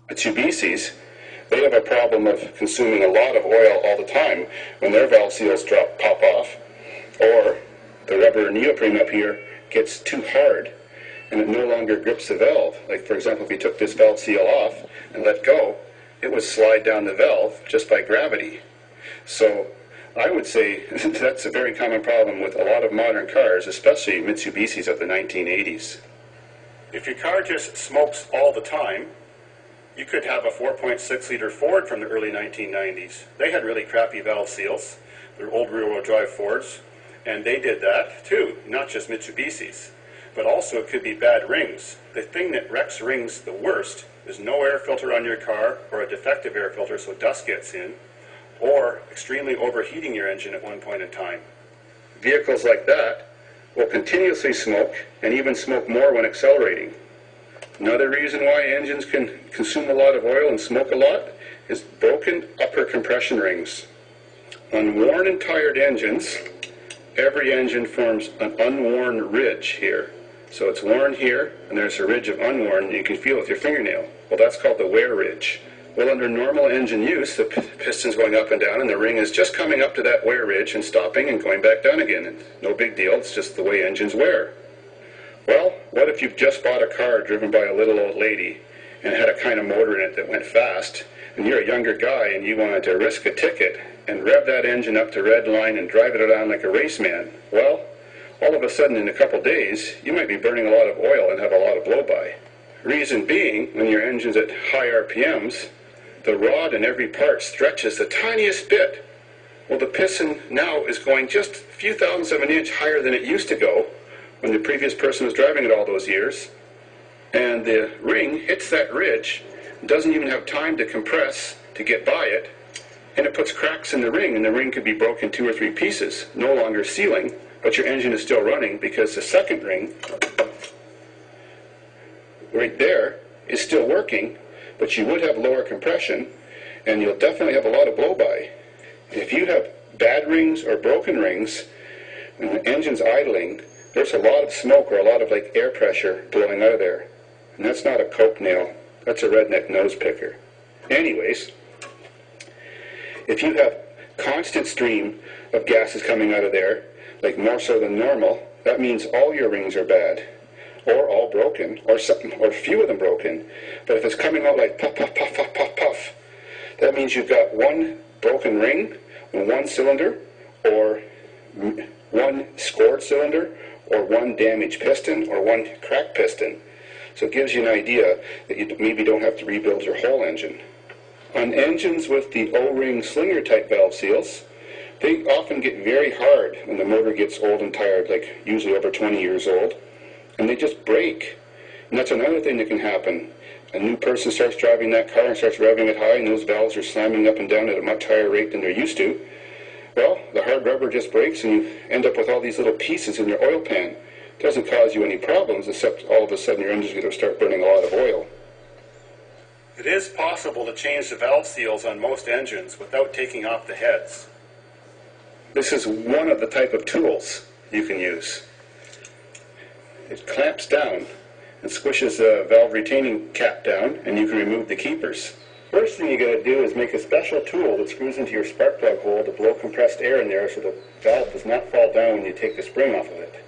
Mitsubishis, they have a problem of consuming a lot of oil all the time when their valve seals pop off, or the rubber neoprene up here gets too hard and it no longer grips the valve. Like, for example, if you took this valve seal off and let go, it would slide down the valve just by gravity. So I would say that's a very common problem with a lot of modern cars, especially Mitsubishis of the 1980s. If your car just smokes all the time, you could have a 4.6-liter Ford from the early 1990s. They had really crappy valve seals. They're old rear-wheel drive Fords, and they did that too, not just Mitsubishis. But also it could be bad rings. The thing that wrecks rings the worst is no air filter on your car, or a defective air filter so dust gets in, or extremely overheating your engine at one point in time. Vehicles like that will continuously smoke, and even smoke more when accelerating. Another reason why engines can consume a lot of oil and smoke a lot is broken upper compression rings. On worn and tired engines, every engine forms an unworn ridge here. So it's worn here, and there's a ridge of unworn, and you can feel it with your fingernail. Well, that's called the wear ridge. Well, under normal engine use, the piston's going up and down, and the ring is just coming up to that wear ridge and stopping and going back down again. And no big deal, it's just the way engines wear. Well, what if you've just bought a car driven by a little old lady and had a kind of motor in it that went fast, and you're a younger guy and you wanted to risk a ticket and rev that engine up to red line and drive it around like a raceman? Well, all of a sudden in a couple days, you might be burning a lot of oil and have a lot of blow-by. Reason being, when your engine's at high RPMs, the rod in every part stretches the tiniest bit. Well, the piston now is going just a few thousandths of an inch higher than it used to go when the previous person was driving it all those years, and the ring hits that ridge, doesn't even have time to compress to get by it, and it puts cracks in the ring, and the ring could be broken 2 or 3 pieces, no longer sealing, but your engine is still running because the second ring right there is still working, but you would have lower compression, and you'll definitely have a lot of blow-by. If you have bad rings or broken rings, and the engine's idling, there's a lot of smoke or a lot of like air pressure blowing out of there. And that's not a coke nail, that's a redneck nose picker. Anyways, if you have constant stream of gases coming out of there, like more so than normal, that means all your rings are bad, or all broken, or few of them broken. But if it's coming out like puff, puff, puff, puff, puff, puff, that means you've got one broken ring, one cylinder, or one scored cylinder, or one damaged piston, or one cracked piston. So it gives you an idea that you maybe don't have to rebuild your whole engine. On engines with the O-ring slinger type valve seals, they often get very hard when the motor gets old and tired, like usually over 20 years old, and they just break. And that's another thing that can happen. A new person starts driving that car and starts revving it high, and those valves are slamming up and down at a much higher rate than they're used to. Well, the hard rubber just breaks, and you end up with all these little pieces in your oil pan. It doesn't cause you any problems, except all of a sudden your engine's going to start burning a lot of oil. It is possible to change the valve seals on most engines without taking off the heads. This is one of the type of tools you can use. It clamps down and squishes the valve retaining cap down, and you can remove the keepers. First thing you got to do is make a special tool that screws into your spark plug hole to blow compressed air in there so the valve does not fall down when you take the spring off of it.